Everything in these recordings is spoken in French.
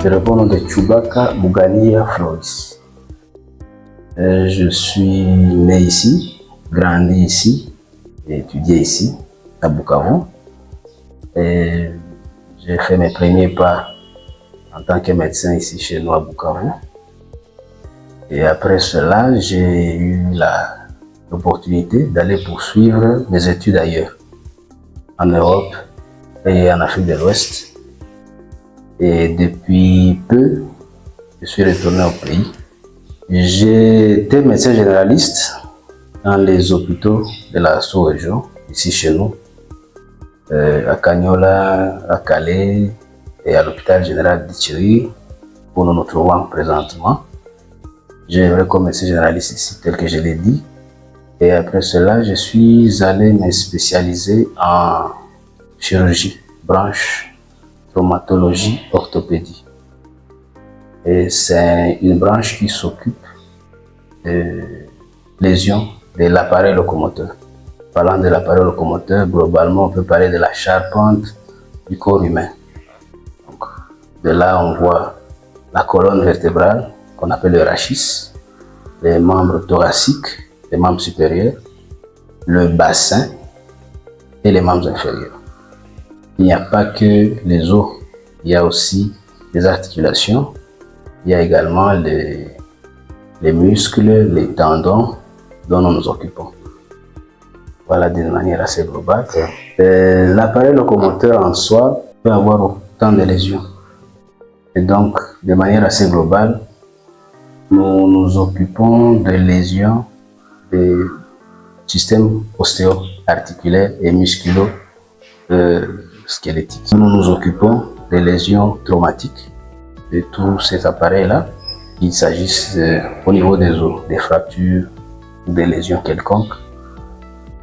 Je réponds au nom de Chubaka Bugania Floris. Je suis né ici, grandi ici, et étudié ici, à Bukavu. Et j'ai fait mes premiers pas en tant que médecin ici chez nous à Bukavu. Et après cela, j'ai eu l'opportunité d'aller poursuivre mes études ailleurs, en Europe et en Afrique de l'Ouest. Et depuis peu, je suis retourné au pays. J'étais médecin généraliste dans les hôpitaux de la sous-région, ici chez nous, à Cagnola, à Calais et à l'hôpital général d'Ituri, où nous nous trouvons présentement. J'ai œuvré comme médecin généraliste ici, tel que je l'ai dit. Et après cela, je suis allé me spécialiser en chirurgie, branche, traumatologie, orthopédie. Et c'est une branche qui s'occupe de lésions de l'appareil locomoteur. Parlant de l'appareil locomoteur, globalement, on peut parler de la charpente du corps humain. Donc, de là, on voit la colonne vertébrale, qu'on appelle le rachis, les membres thoraciques, les membres supérieurs, le bassin et les membres inférieurs. Il n'y a pas que les os, il y a aussi les articulations, il y a également les muscles, les tendons dont nous nous occupons. Voilà d'une manière assez globale. L'appareil locomoteur en soi peut avoir autant de lésions. Et donc, de manière assez globale, nous nous occupons de lésions des systèmes ostéo-articulaires et musculo-squelettiques. Nous nous occupons des lésions traumatiques de tous ces appareils-là, qu'il s'agisse au niveau des os, des fractures ou des lésions quelconques.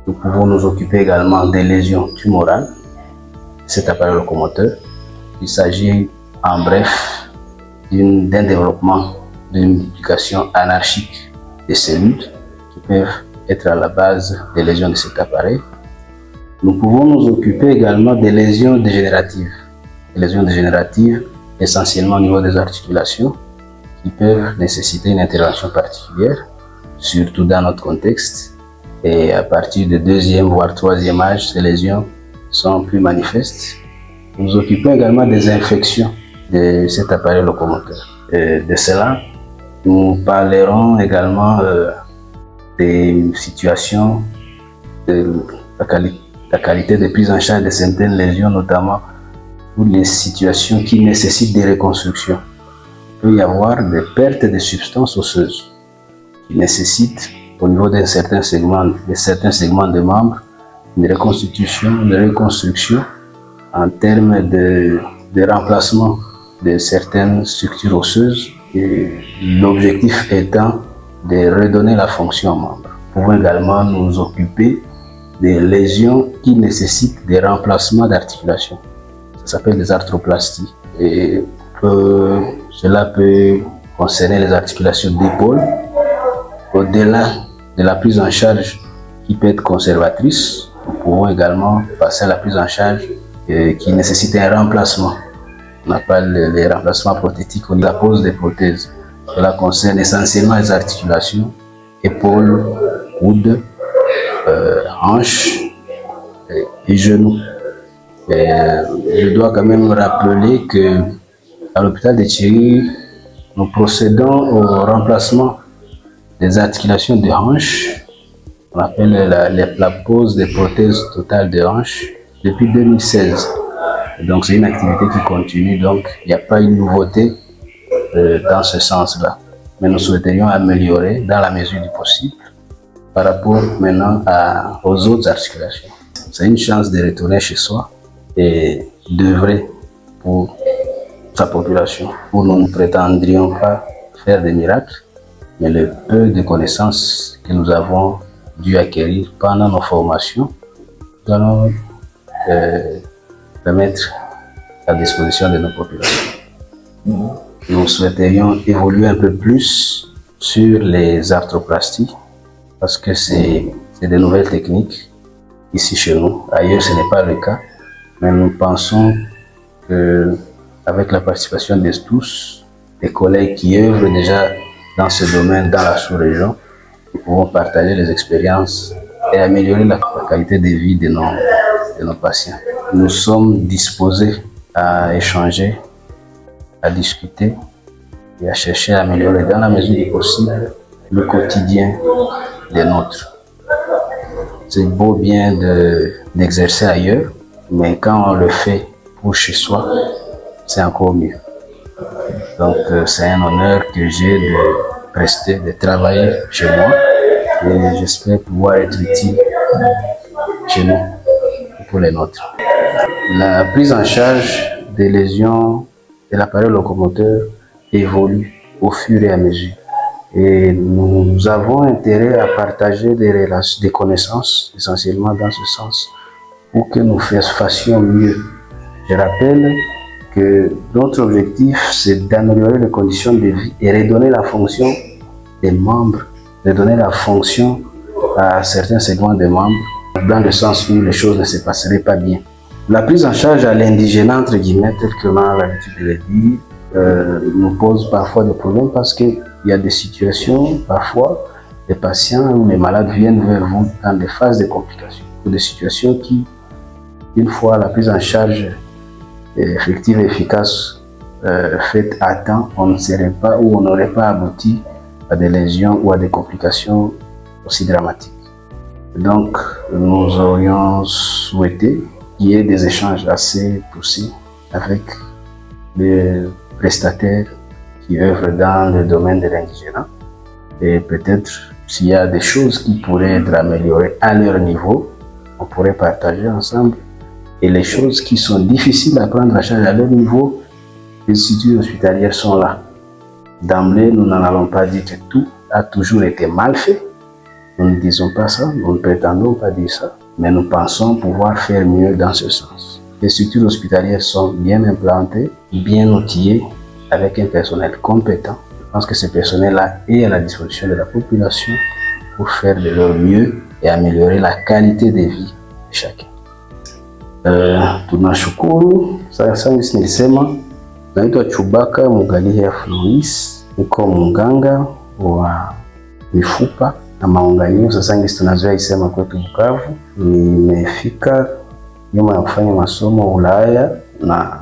Nous pouvons nous occuper également des lésions tumorales, cet appareil locomoteur. Il s'agit en bref d'un développement, d'une multiplication anarchique des cellules qui peuvent être à la base des lésions de cet appareil. Nous pouvons nous occuper également des lésions dégénératives. Les lésions dégénératives, essentiellement au niveau des articulations, qui peuvent nécessiter une intervention particulière, surtout dans notre contexte. Et à partir du deuxième voire troisième âge, ces lésions sont plus manifestes. Nous nous occupons également des infections de cet appareil locomoteur. De cela, nous parlerons également des situations de la qualité de prise en charge de certaines lésions, notamment pour les situations qui nécessitent des reconstructions. Il peut y avoir des pertes de substances osseuses qui nécessitent au niveau de certains segments de membres une reconstruction en termes de remplacement de certaines structures osseuses, et l'objectif étant de redonner la fonction aux membres. Nous pouvons également nous occuper des lésions qui nécessitent des remplacements d'articulation. Ça s'appelle des arthroplasties. Et cela peut concerner les articulations d'épaule. Au-delà de la prise en charge qui peut être conservatrice, nous pouvons également passer à la prise en charge qui nécessite un remplacement. On appelle les remplacements prothétiques ou la pose des prothèses. Cela concerne essentiellement les articulations, épaules, coudes, hanches et genoux. Je dois quand même rappeler que à l'hôpital de Thierry, nous procédons au remplacement des articulations de hanches. On appelle la pose des prothèses totales de hanches depuis 2016. Donc c'est une activité qui continue, donc il n'y a pas une nouveauté dans ce sens-là. Mais nous souhaiterions améliorer dans la mesure du possible par rapport maintenant aux autres articulations. C'est une chance de retourner chez soi et d'œuvrer pour sa population, où nous ne prétendrions pas faire des miracles, mais le peu de connaissances que nous avons dû acquérir pendant nos formations, nous allons le mettre à disposition de nos populations. Nous souhaiterions évoluer un peu plus sur les arthroplasties parce que c'est de nouvelles techniques ici chez nous. Ailleurs, ce n'est pas le cas, mais nous pensons qu'à avec la participation de tous, des collègues qui œuvrent déjà dans ce domaine dans la sous-région. Nous pouvons partager les expériences et améliorer la qualité de vie de nos patients. Nous sommes disposés à échanger, à discuter et à chercher à améliorer dans la mesure du possible le quotidien des nôtres. C'est beau bien d'exercer ailleurs, mais quand on le fait pour chez soi, c'est encore mieux. Donc c'est un honneur que j'ai de prester, de travailler chez moi et j'espère pouvoir être utile chez nous et pour les nôtres. La prise en charge des lésions de l'appareil locomoteur évolue au fur et à mesure. Et nous avons intérêt à partager des connaissances, essentiellement dans ce sens, pour que nous fassions mieux. Je rappelle que notre objectif, c'est d'améliorer les conditions de vie et redonner la fonction des membres, redonner la fonction à certains segments des membres, dans le sens où les choses ne se passeraient pas bien. La prise en charge à l'indigène, entre guillemets, tel que l'on a l'habitude de le dire, nous pose parfois des problèmes parce qu'il y a des situations, parfois, les patients ou les malades viennent vers vous dans des phases de complications, ou des situations qui, une fois la prise en charge effective et efficace faite à temps, on ne serait pas ou on n'aurait pas abouti à des lésions ou à des complications aussi dramatiques. Donc, nous aurions souhaité qu'il y ait des échanges assez poussés avec les prestataires qui œuvrent dans le domaine de l'indigénat. Et peut-être s'il y a des choses qui pourraient être améliorées à leur niveau, on pourrait partager ensemble. Et les choses qui sont difficiles à prendre en charge à leur niveau, les structures hospitalières sont là. D'emblée, nous n'en allons pas dire que tout a toujours été mal fait. Nous ne disons pas ça, nous ne prétendons pas dire ça, mais nous pensons pouvoir faire mieux dans ce sens. Les structures hospitalières sont bien implantées, bien outillées, avec un personnel compétent. Je pense que ce personnel-là est à la disposition de la population pour faire de leur mieux et améliorer la qualité de vie de chacun. Tunashukuru. Sasa nilisema naitwa Chubaka Mugalia Floris, niko mganga wa mifupa na maunganio. Sasa hivi tunazoea isema kwetu Bukavu. Nimefika nyuma ya kufanya masomo Ulaya na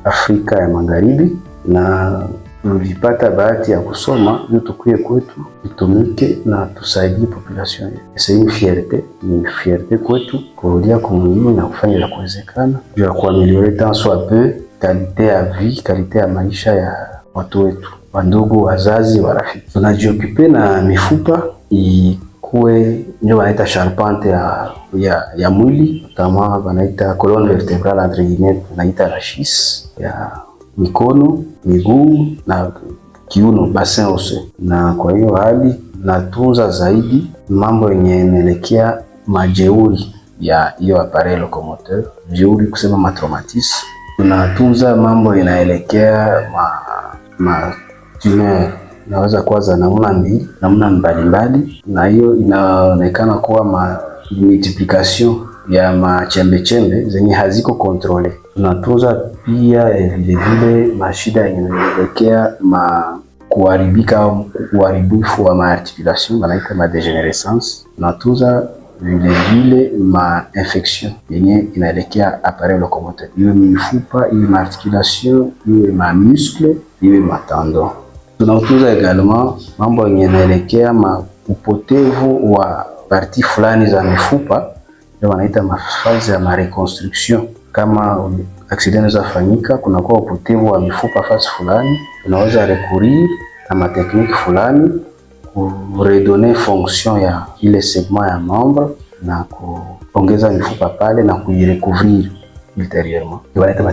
Afrika ya Magharibi, na tulipata bahati ya kusoma ili tukue kwetu tutumike na tusaidie population. C'est une fierté, ni fierté kwetu kurudia kumwingine na kufanya la kuwezekana juu ya kuameliore tant soit peu kalite ya vie, kalite ya maisha ya watu wetu, wandugu, wazazi, warafiki. Tunajiokupe na mifupa ikuwe ndio wanaita charpente ya mwili, kama wanaita colonne vertébrale entre guillemets, wanaita rachis ya mikono, miguu na kiuno, bassin osseux. Na kwa hiyo hali natunza zaidi mambo yenye inaelekea majeuri ya hiyo appareil locomoteur, jeuri kusema matraumatisme. Tunatunza mambo inaelekea tumeur, inaweza kuwa za namna mbalimbali, na hiyo inaonekana kuwa multiplication ya machembe zenye haziko kontrole. Tunatunza pia vile mashida inaelekea kuharibika au uharibifu wa maarticulation, wanaita degenerescence. Tunatunza vile infection yenye inaelekea appareil locomoteur, iwe mifupa, iwe maarticulation, iwe muscle, iwe matendon. Tunatunza également mambo yenye inaelekea upotevu wa parti fulani za mifupa, ndio wanaita mafazi ya reconstruction. Kama accident inaweza fanyika, kunakuwa upotevu wa mifupa fasi fulani, unaweza recourir na matekniki fulani redonner fonction ya ile segment ya membre na kuongeza mifupa pale na kuirecouvrir ultérieurement. Wanaita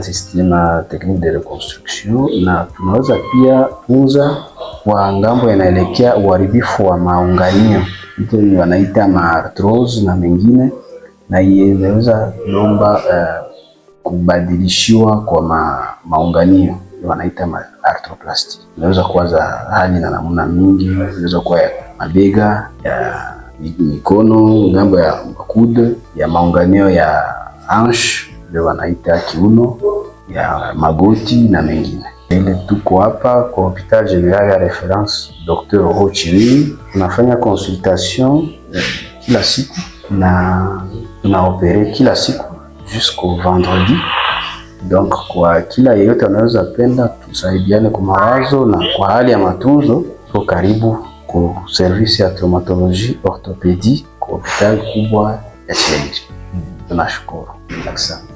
ma technique de reconstruction. Na tunaweza pia kuza kwa ngambo yanaelekea uharibifu wa maunganio, ndio wanaita arthrose na mengine, na inaweza lomba kubadilishiwa kwa maunganio, wanaita arthroplasty. Inaweza kuwa za hali na namna mingi, inaweza kuwa ya mabega, ya mikono, ngambo ya kude, ya maunganio ya hanche, ndio wanaita kiuno, ya magoti na mengine. Ile tuko hapa kwa Hopital General ya Reference Dr. Ho Chi Minh, tunafanya consultation kila siku na tunaopere kila siku jusqu'au vendredi. Donc kwa kila yeyote anaweza penda tusaidiane kwa mawazo na kwa hali ya matunzo, kwa karibu kwa service ya traumatologie orthopedie kwa hospitali kubwa ya Chiriri. Tunashukuru. Asante.